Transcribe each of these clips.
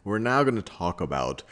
We're now going to talk about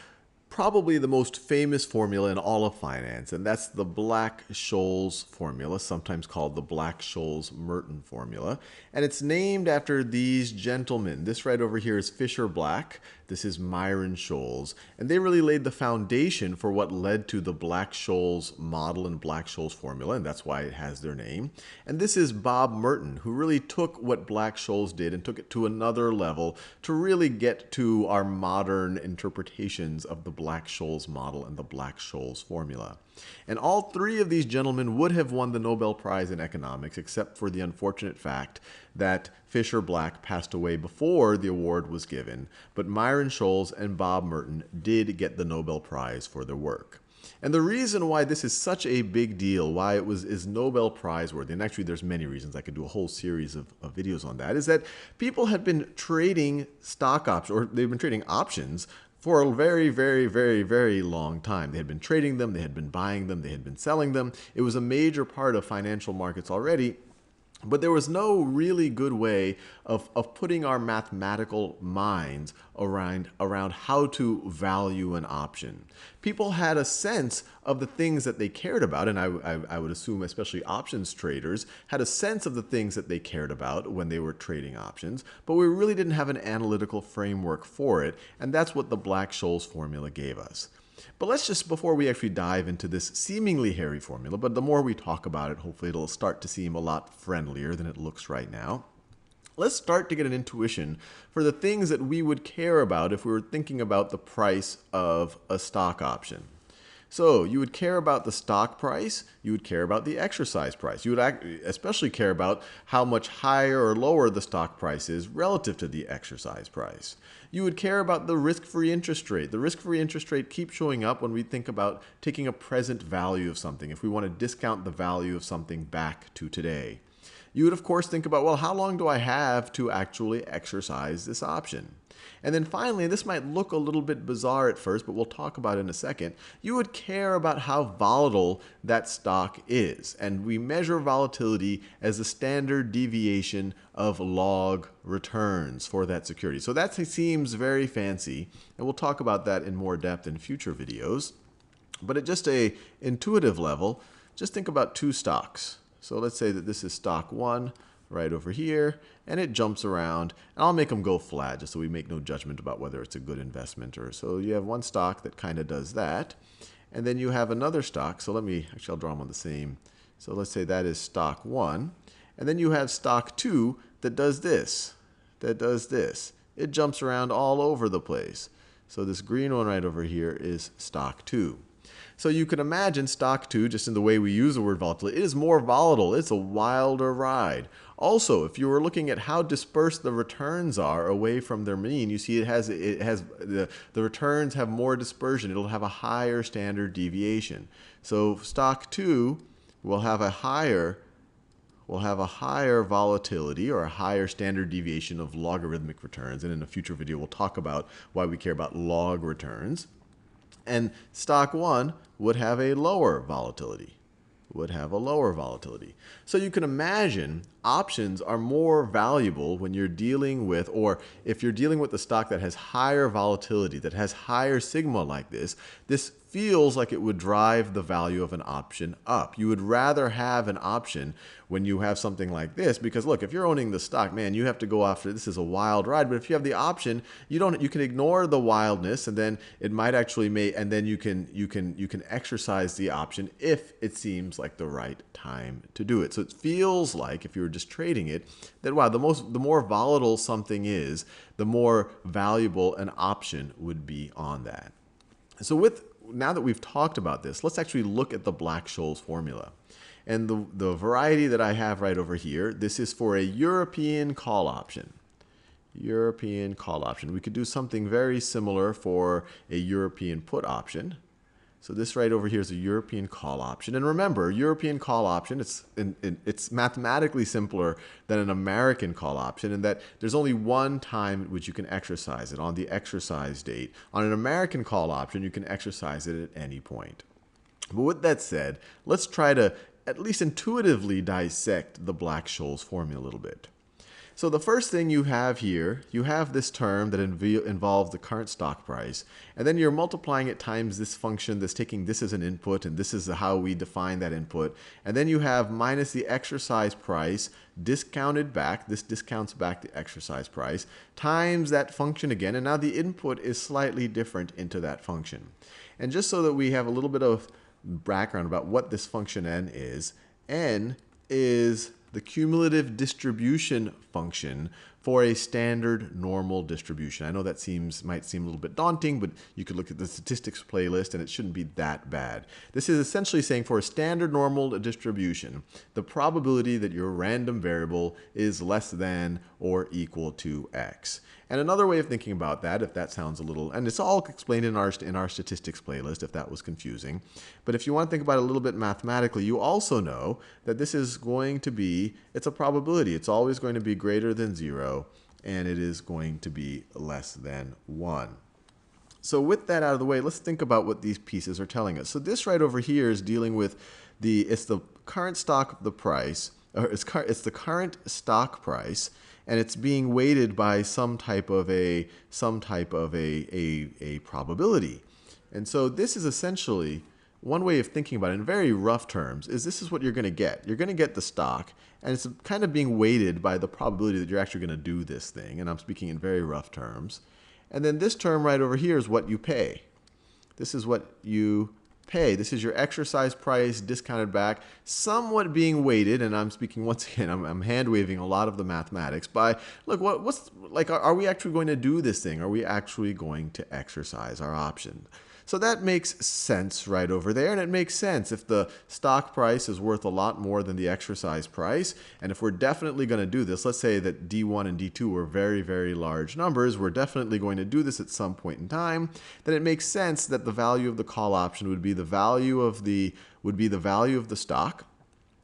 probably the most famous formula in all of finance, and that's the Black-Scholes formula, sometimes called the Black-Scholes-Merton formula. And it's named after these gentlemen. This right over here is Fisher Black. This is Myron Scholes. And they really laid the foundation for what led to the Black-Scholes model and Black-Scholes formula, and that's why it has their name. And this is Bob Merton, who really took what Black-Scholes did and took it to another level to really get to our modern interpretations of the Black-Scholes model and the Black-Scholes formula. And all three of these gentlemen would have won the Nobel Prize in economics, except for the unfortunate fact that Fisher Black passed away before the award was given, but Myron Scholes and Bob Merton did get the Nobel Prize for their work. And the reason why this is such a big deal, why it is Nobel Prize worthy, and actually there's many reasons, I could do a whole series of videos on that, is that people had been trading stock options, or they've been trading options for a very, very, very, very long time. They had been trading them, they had been buying them, they had been selling them. It was a major part of financial markets already. But there was no really good way of putting our mathematical minds around how to value an option. People had a sense of the things that they cared about, and I would assume especially options traders had a sense of the things that they cared about when they were trading options, but we really didn't have an analytical framework for it, and that's what the Black-Scholes formula gave us. But let's just, before we actually dive into this seemingly hairy formula, but the more we talk about it, hopefully it'll start to seem a lot friendlier than it looks right now. Let's start to get an intuition for the things that we would care about if we were thinking about the price of a stock option. So you would care about the stock price, you would care about the exercise price. You would especially care about how much higher or lower the stock price is relative to the exercise price. You would care about the risk-free interest rate. The risk-free interest rate keeps showing up when we think about taking a present value of something, if we want to discount the value of something back to today. You would, of course, think about, well, how long do I have to actually exercise this option? And then finally, and this might look a little bit bizarre at first, but we'll talk about it in a second, you would care about how volatile that stock is. And we measure volatility as the standard deviation of log returns for that security. So that seems very fancy, and we'll talk about that in more depth in future videos. But at just an intuitive level, just think about two stocks. So let's say that this is stock 1 right over here, and it jumps around. And I'll make them go flat just so we make no judgment about whether it's a good investment or so. You have one stock that kind of does that, and then you have another stock. So I'll draw them on the same. So let's say that is stock 1, and then you have stock 2 that does this, It jumps around all over the place. So this green one right over here is stock 2. So you can imagine stock 2, just in the way we use the word volatility, it is more volatile. It's a wilder ride. Also, if you were looking at how dispersed the returns are away from their mean, you see the returns have more dispersion. It'll have a higher standard deviation. So stock 2 will have a higher volatility or a higher standard deviation of logarithmic returns. And in a future video, we'll talk about why we care about log returns. And stock 1 would have a lower volatility. So you can imagine options are more valuable when you're dealing with, or if you're dealing with a stock that has higher volatility, that has higher sigma like this feels like it would drive the value of an option up. You would rather have an option when you have something like this, because look, if you're owning the stock, man, you have to go after this is a wild ride. But if you have the option, you can ignore the wildness, and then it might actually and then you can exercise the option if it seems like the right time to do it. So it feels like, if you were just trading it, that wow, the more volatile something is, the more valuable an option would be on that. So now that we've talked about this, let's actually look at the Black-Scholes formula. And the variety that I have right over here, this is for a European call option. We could do something very similar for a European put option. So this right over here is a European call option. And remember, European call option, it's mathematically simpler than an American call option in that there's only one time at which you can exercise it, on the exercise date. On an American call option, you can exercise it at any point. But with that said, let's try to at least intuitively dissect the Black-Scholes formula a little bit. So the first thing you have here, you have this term that involves the current stock price, and then you're multiplying it times this function that's taking this as an input, and this is how we define that input. And then you have minus the exercise price discounted back, this discounts back the exercise price, times that function again, and now the input is slightly different into that function. And just so that we have a little bit of background about what this function n is the cumulative distribution function for a standard normal distribution. I know that might seem a little bit daunting, but you could look at the statistics playlist and it shouldn't be that bad. This is essentially saying for a standard normal distribution, the probability that your random variable is less than or equal to x. And another way of thinking about that, if that sounds a little, and it's all explained in our statistics playlist if that was confusing, but if you want to think about it a little bit mathematically, you also know that this is going to be, it's a probability. It's always going to be greater than 0, and it is going to be less than 1. So with that out of the way, let's think about what these pieces are telling us. So this right over here is dealing with it's the current stock of the price, or it's the current stock price, and it's being weighted by some type of a probability. And so this is essentially one way of thinking about it in very rough terms is this is what you're going to get. You're going to get the stock, and it's kind of being weighted by the probability that you're actually going to do this thing, and I'm speaking in very rough terms. And then this term right over here is what you pay. This is what you pay. This is your exercise price discounted back, somewhat being weighted, and I'm speaking once again, I'm hand waving a lot of the mathematics by, look, what's like, are we actually going to do this thing? Are we actually going to exercise our option? So that makes sense right over there, and it makes sense if the stock price is worth a lot more than the exercise price, and if we're definitely going to do this, let's say that D1 and D2 were very, very large numbers, we're definitely going to do this at some point in time, then it makes sense that the value of the call option would be the value of the stock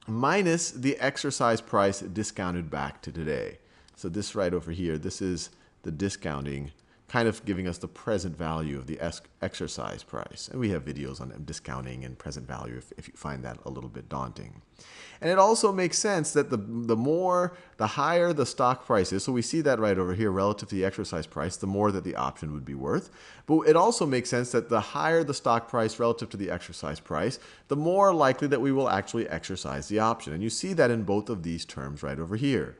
minus the exercise price discounted back to today. So this right over here, this is the discounting, kind of giving us the present value of the exercise price. And we have videos on discounting and present value if you find that a little bit daunting. And it also makes sense that the higher the stock price is, so we see that right over here relative to the exercise price, the more that the option would be worth. But it also makes sense that the higher the stock price relative to the exercise price, the more likely that we will actually exercise the option. And you see that in both of these terms right over here.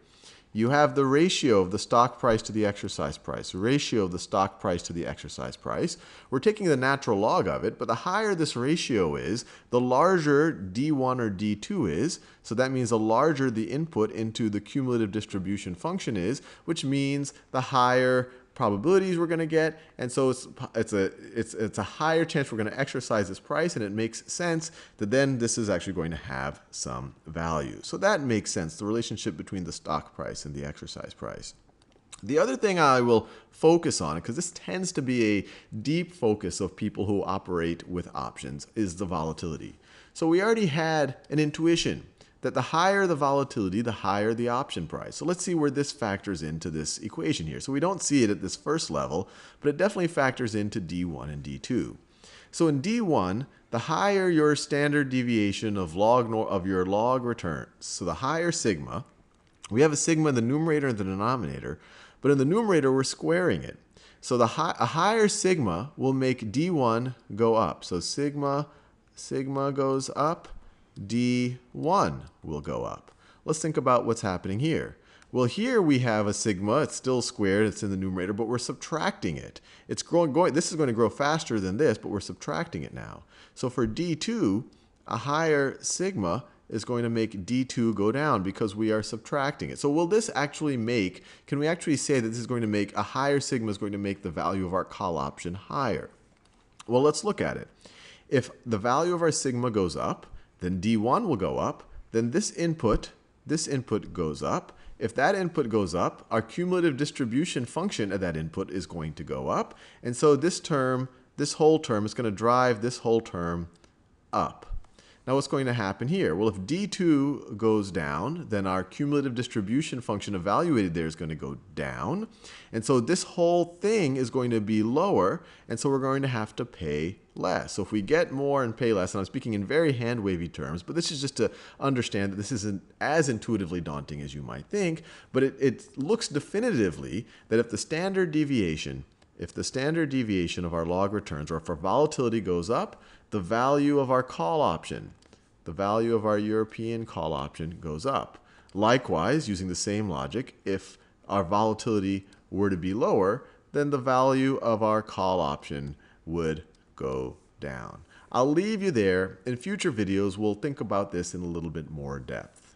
You have the ratio of the stock price to the exercise price, ratio of the stock price to the exercise price. We're taking the natural log of it, but the higher this ratio is, the larger D1 or D2 is. So that means the larger the input into the cumulative distribution function is, which means the higher probabilities we're going to get, and so it's a higher chance we're going to exercise this price, and it makes sense that then this is actually going to have some value. So that makes sense, the relationship between the stock price and the exercise price. The other thing I will focus on, because this tends to be a deep focus of people who operate with options, is the volatility. So we already had an intuition that the higher the volatility, the higher the option price. So let's see where this factors into this equation here. So we don't see it at this first level, but it definitely factors into D1 and D2. So in D1, the higher your standard deviation of your log returns, so the higher sigma, we have a sigma in the numerator and the denominator, but in the numerator we're squaring it. So a higher sigma will make D1 go up. So sigma goes up, D1 will go up. Let's think about what's happening here. Well, here we have a sigma. It's still squared. It's in the numerator, but we're subtracting it. It's going. This is going to grow faster than this, but we're subtracting it now. So for D2, a higher sigma is going to make D2 go down because we are subtracting it. So will this actually make, can we actually say that this is going to make, a higher sigma is going to make the value of our call option higher? Well, let's look at it. If the value of our sigma goes up, then D1 will go up, then this input goes up. If that input goes up, our cumulative distribution function of that input is going to go up. And so this whole term is going to drive this whole term up. Now what's going to happen here? Well, if D2 goes down, then our cumulative distribution function evaluated there is going to go down. And so this whole thing is going to be lower, and so we're going to have to pay less. So if we get more and pay less, and I'm speaking in very hand-wavy terms, but this is just to understand that this isn't as intuitively daunting as you might think, but it looks definitively that if the standard deviation of our log returns, or if our volatility goes up, the value of our call option, the value of our European call option goes up. Likewise, using the same logic, if our volatility were to be lower, then the value of our call option would go down. I'll leave you there. In future videos, we'll think about this in a little bit more depth.